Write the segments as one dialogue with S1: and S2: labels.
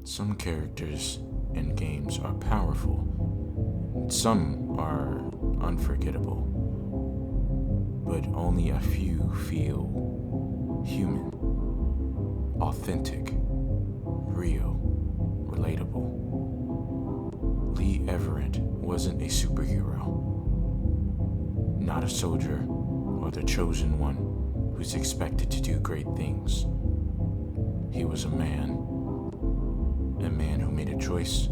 S1: Some characters in games are powerful, some are unforgettable, but only a few feel human, authentic, real, relatable. Lee Everett wasn't a superhero, not a soldier or the chosen one who's expected to do great things. He was a man who made a choice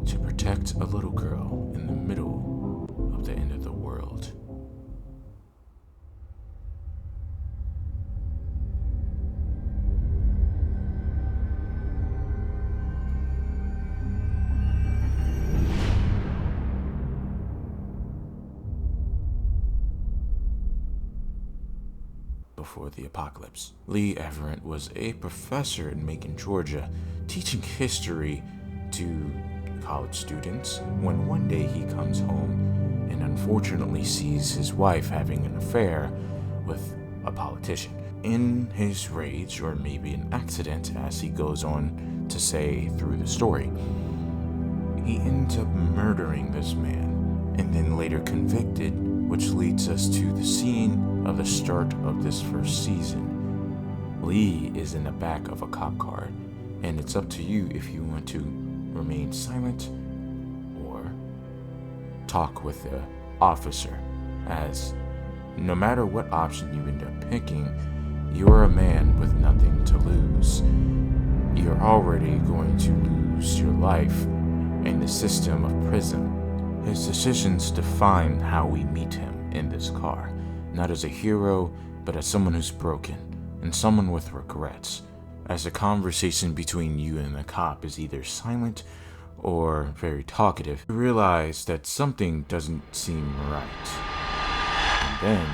S1: to protect a little girl in the middle of the end of the world. Before the apocalypse, Lee Everett was a professor in Macon, Georgia, teaching history to college students when one day he comes home and unfortunately sees his wife having an affair with a politician. In his rage, or maybe an accident as he goes on to say through the story, he ends up murdering this man and then later convicted, which leads us to the scene of the start of this first season. Lee is in the back of a cop car, and it's up to you if you want to remain silent or talk with the officer, as no matter what option you end up picking, you're a man with nothing to lose. You're already going to lose your life in the system of prison. His decisions define how we meet him in this car, not as a hero, but as someone who's broken and someone with regrets. As the conversation between you and the cop is either silent or very talkative, you realize that something doesn't seem right. And then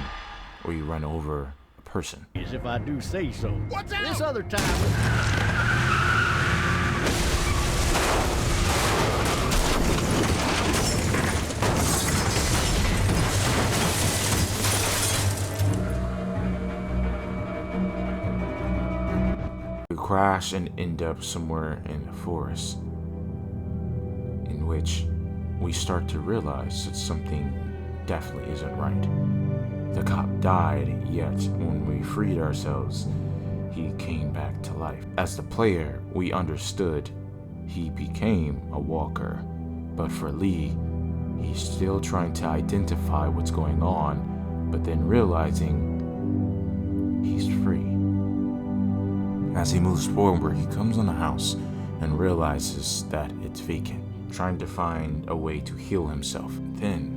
S1: we run over a person.
S2: As if I do say so. What's that? This other time.
S1: We crash and end up somewhere in the forest, in which we start to realize that something definitely isn't right. The cop died, yet when we freed ourselves, he came back to life. As the player, we understood he became a walker, but for Lee, he's still trying to identify what's going on, but then realizing he's free. As he moves forward, he comes on a house and realizes that it's vacant, trying to find a way to heal himself. Then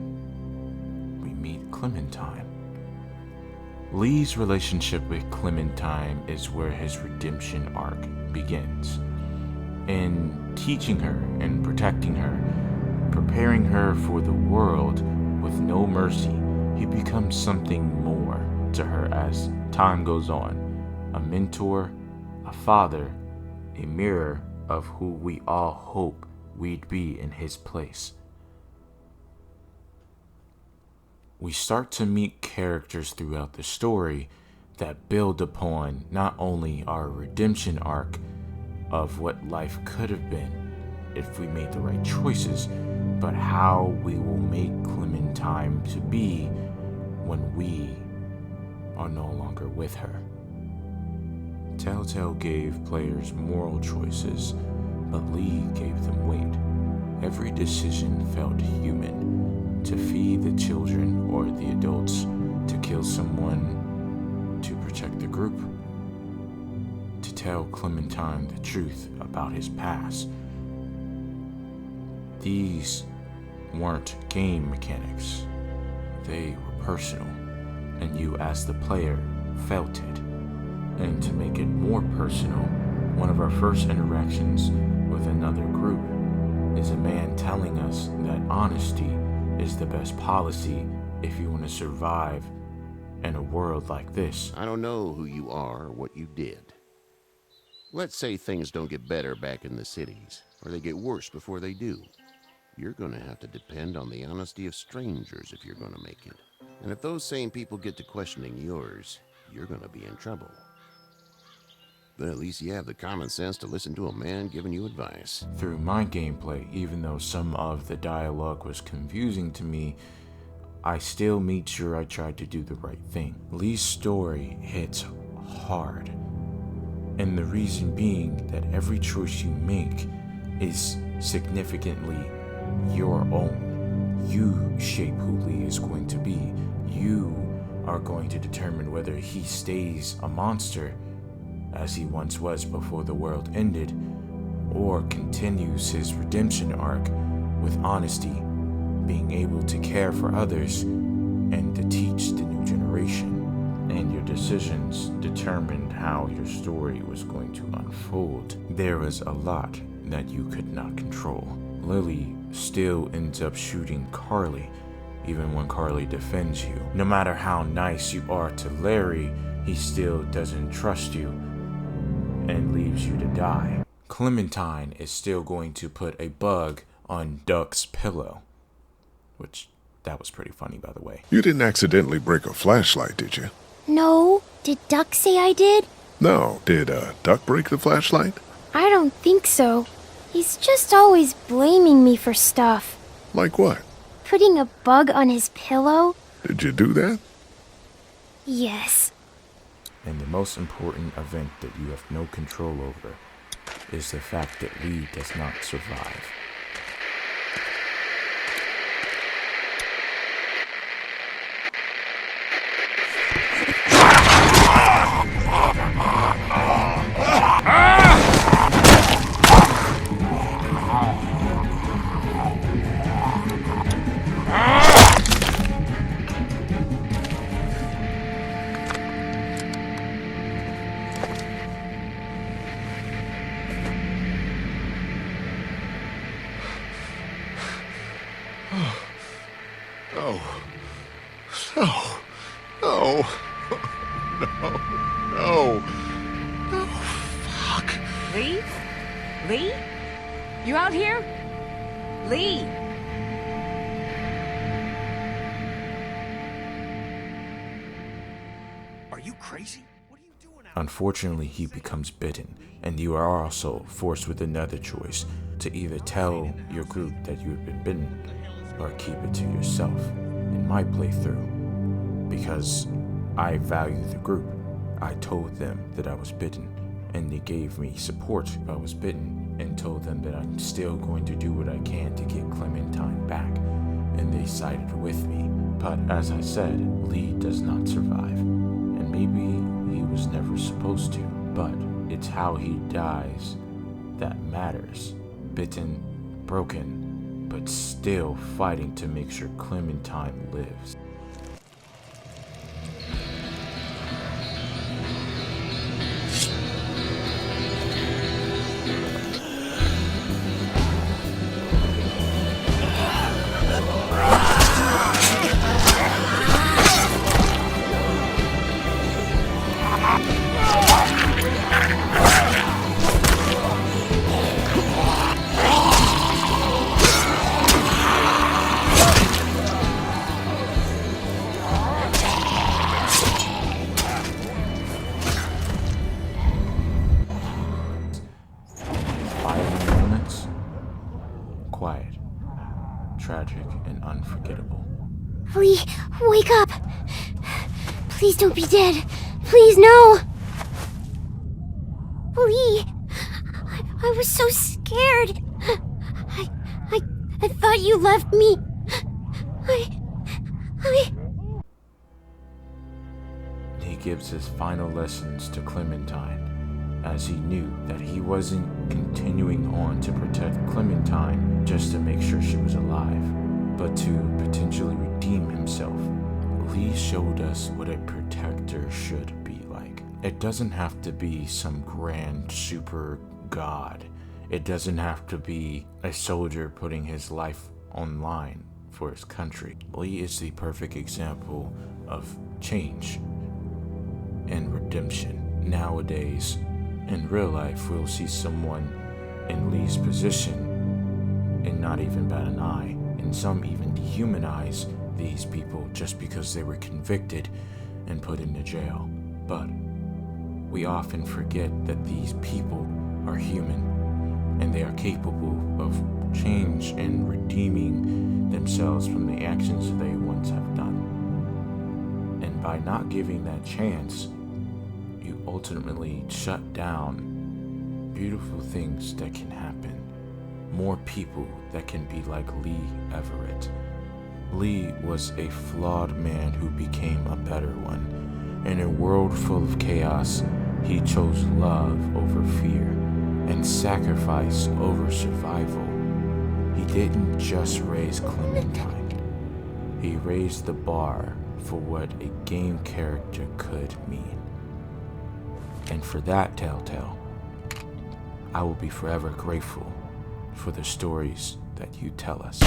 S1: we meet Clementine. Lee's relationship with Clementine is where his redemption arc begins. In teaching her and protecting her, preparing her for the world with no mercy, he becomes something more to her as time goes on. A mentor, a father, a mirror of who we all hope we'd be in his place. We start to meet characters throughout the story that build upon not only our redemption arc of what life could have been if we made the right choices, but how we will make Clementine to be when we are no longer with her. Telltale gave players moral choices, but Lee gave them weight. Every decision felt human. To feed the children or the adults, to kill someone, to protect the group, to tell Clementine the truth about his past. These weren't game mechanics. They were personal, and you as the player felt it. And to make it more personal, one of our first interactions with another group is a man telling us that honesty is the best policy if you want to survive in a world like this.
S3: I don't know who you are or what you did. Let's say things don't get better back in the cities, or they get worse before they do. You're gonna have to depend on the honesty of strangers if you're gonna make it. And if those same people get to questioning yours, you're gonna be in trouble. But at least you have the common sense to listen to a man giving you advice.
S1: Through my gameplay, even though some of the dialogue was confusing to me, I still made sure I tried to do the right thing. Lee's story hits hard, and the reason being that every choice you make is significantly your own. You shape who Lee is going to be. You are going to determine whether he stays a monster, as he once was before the world ended, or continues his redemption arc with honesty, being able to care for others and to teach the new generation. And your decisions determined how your story was going to unfold. There was a lot that you could not control. Lily still ends up shooting Carly, even when Carly defends you. No matter how nice you are to Larry, he still doesn't trust you and leaves you to die. Clementine is still going to put a bug on Duck's pillow, which, that was pretty funny, by the way.
S4: You didn't accidentally break a flashlight, did you?
S5: No. Did Duck say I did?
S4: No. Did Duck break the flashlight?
S5: I don't think so. He's just always blaming me for stuff.
S4: Like what?
S5: Putting a bug on his pillow?
S4: Did you do that?
S5: Yes.
S1: And the most important event that you have no control over is the fact that Lee does not survive.
S4: No, fuck.
S6: Lee? Lee? You out here? Lee!
S2: Are you crazy? What are you doing out?
S1: Unfortunately, he becomes bitten, and you are also forced with another choice to either tell your group that you have been bitten or keep it to yourself. In my playthrough, because I value the group, I told them that I was bitten, and they gave me support if I was bitten, and told them that I'm still going to do what I can to get Clementine back, and they sided with me. But as I said, Lee does not survive, and maybe he was never supposed to, but it's how he dies that matters. Bitten, broken, but still fighting to make sure Clementine lives. Quiet, tragic, and unforgettable.
S5: Lee, wake up! Please don't be dead. Please, no! Lee, I was so scared. I thought you left me.
S1: He gives his final lessons to Clementine, as he knew that he wasn't continuing on to protect Clementine just to make sure she was alive, but to potentially redeem himself. Lee showed us what a protector should be like. It doesn't have to be some grand super god. It doesn't have to be a soldier putting his life on line for his country. Lee is the perfect example of change and redemption. Nowadays, in real life, we'll see someone in Lee's position and not even bat an eye, and some even dehumanize these people just because they were convicted and put into jail. But We often forget that these people are human, and they are capable of change and redeeming themselves from the actions they once have done. And by not giving that chance, you ultimately shut down beautiful things that can happen. More people that can be like Lee Everett. Lee was a flawed man who became a better one. In a world full of chaos, he chose love over fear and sacrifice over survival. He didn't just raise Clementine. He raised the bar for what a game character could mean. And for that, Telltale, I will be forever grateful for the stories that you tell us.